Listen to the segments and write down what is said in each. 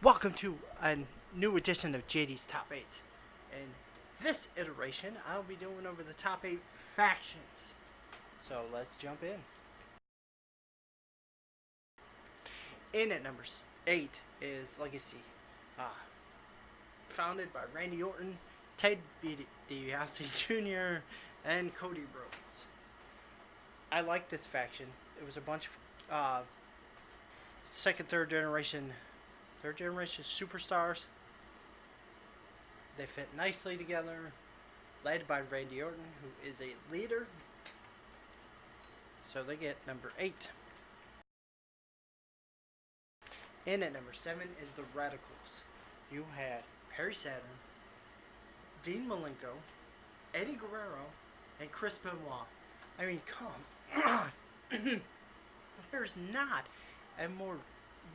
Welcome to a new edition of JD's Top 8. In this iteration, I'll be doing over the top 8 factions. So let's jump in. In at number 8 is Legacy, founded by Randy Orton, Ted DiBiase Jr., and Cody Rhodes. I like this faction. It was a bunch of second, third generation superstars. They fit nicely together, led by Randy Orton, who is a leader. So they get number 8. In at number 7 is the Radicals. You had Perry Saturn, Dean Malenko, Eddie Guerrero, and Chris Benoit. I mean, come on. There's not a more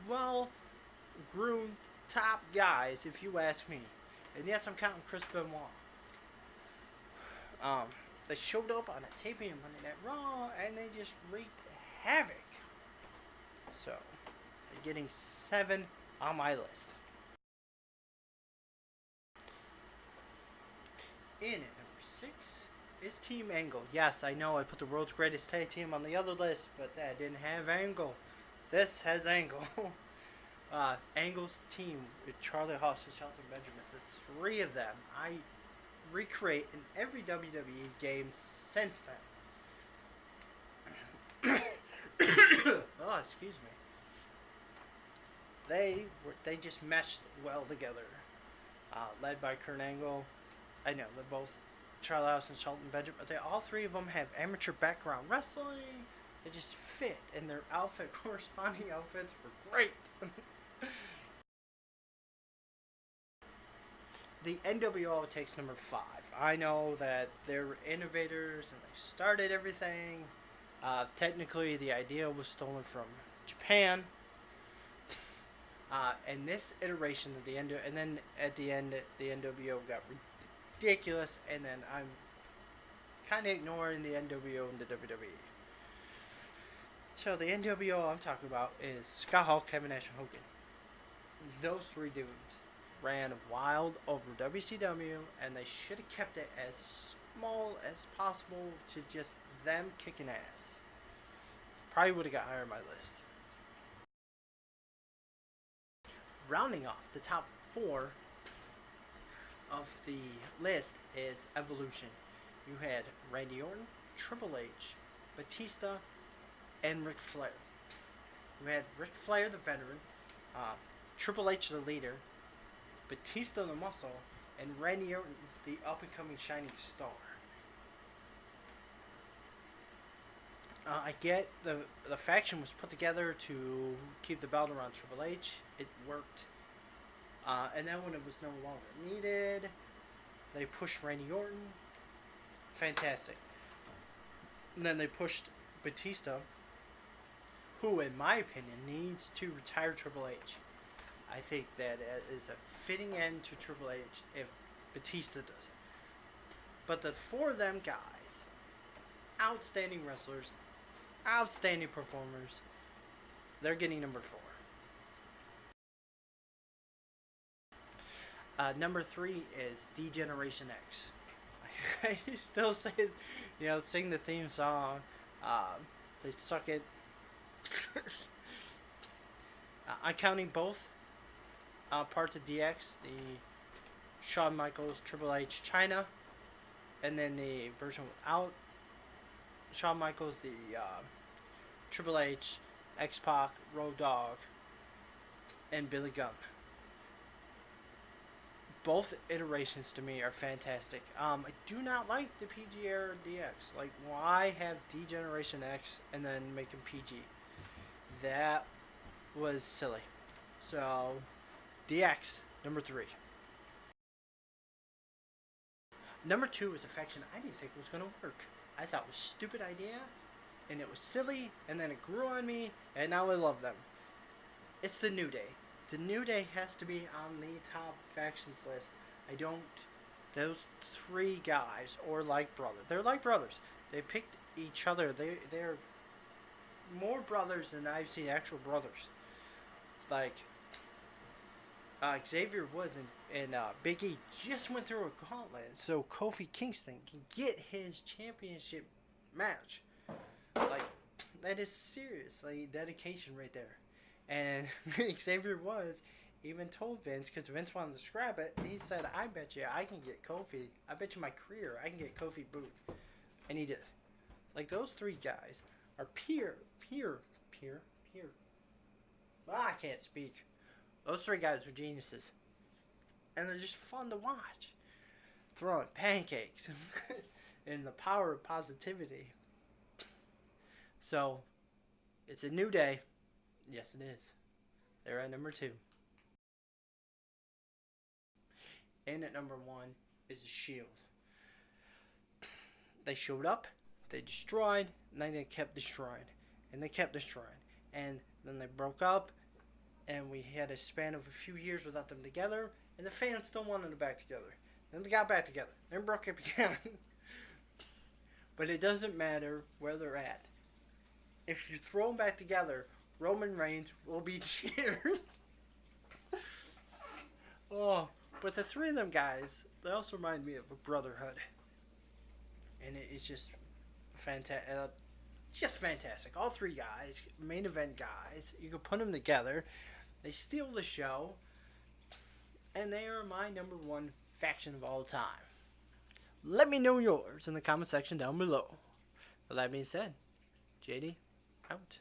well-groomed top guys, if you ask me. And yes, I'm counting Chris Benoit. They showed up on a taping of Monday Night Raw, and they just wreaked havoc. So, they're getting 7 on my list. In at number 6 is Team Angle. Yes, I know I put the world's greatest tag team on the other list, but that didn't have Angle. This has Angle. Angle's team with Charlie Haas and Shelton Benjamin. The 3 of them I recreate in every WWE game since then. Oh, excuse me. They just meshed well together. Led by Kurt Angle. I know they're both Charlie Haas and Shelton Benjamin, but all 3 of them have amateur background wrestling. They just fit, and their corresponding outfits were great. The NWO takes number 5. I know that they're innovators and they started everything. Technically, the idea was stolen from Japan. And this iteration of the and then at the end, the NWO got ridiculous, and then I'm kind of ignoring the NWO and the WWE. So the NWO I'm talking about is Scott Hall, Kevin Nash, and Hogan. Those 3 dudes ran wild over WCW, and they should have kept it as small as possible to just them kicking ass. Probably would have got higher on my list. Rounding off the top 4 of the list is Evolution. You had Randy Orton, Triple H, Batista, and Ric Flair. You had Ric Flair, the veteran, Triple H, the leader, Batista, the muscle, and Randy Orton, the up-and-coming shining star. I get the faction was put together to keep the belt around Triple H. It worked. And then when it was no longer needed, they pushed Randy Orton. Fantastic. And then they pushed Batista, who, in my opinion, needs to retire Triple H. I think that is a fitting end to Triple H if Batista does it. But the 4 of them guys, outstanding wrestlers, outstanding performers, they're getting number 4. Number 3 is D-Generation X. I still say, sing the theme song, say suck it. I'm counting both parts of DX, the Shawn Michaels, Triple H, Chyna, and then the version without Shawn Michaels, the Triple H, X-Pac, Road Dogg, and Billy Gunn. Both iterations to me are fantastic. I do not like the PG era DX. Like, why have D-Generation X and then make him PG? That was silly. So, DX, number 3. Number 2 is a faction I didn't think was going to work. I thought it was a stupid idea, and it was silly, and then it grew on me, and now I love them. It's the New Day. The New Day has to be on the top factions list. Those 3 guys are like brothers. They're like brothers. They picked each other. They're more brothers than I've seen actual brothers. Like, Xavier Woods and Big E just went through a gauntlet, so Kofi Kingston can get his championship match. Like, that is serious, like, dedication right there. And Xavier Woods even told Vince, because Vince wanted to scrap it, he said, I bet you I can get Kofi. I bet you my career I can get Kofi Boot. And he did. Like, those three guys are peer. I can't speak. Those three guys are geniuses. And they're just fun to watch. Throwing pancakes. And the power of positivity. So, it's a new day. Yes, it is. They're at number 2. And at number 1 is the Shield. They showed up, they destroyed, and then they kept destroying. And they kept destroying. And then they broke up, and we had a span of a few years without them together, and the fans still wanted them back together. Then they got back together, then broke up again. But it doesn't matter where they're at. If you throw them back together, Roman Reigns will be cheered. Oh, but the three of them guys, they also remind me of a brotherhood. And it's just fantastic. Just fantastic. All three guys, main event guys. You can put them together. They steal the show. And they are my number 1 faction of all time. Let me know yours in the comment section down below. With that being said, JD, out.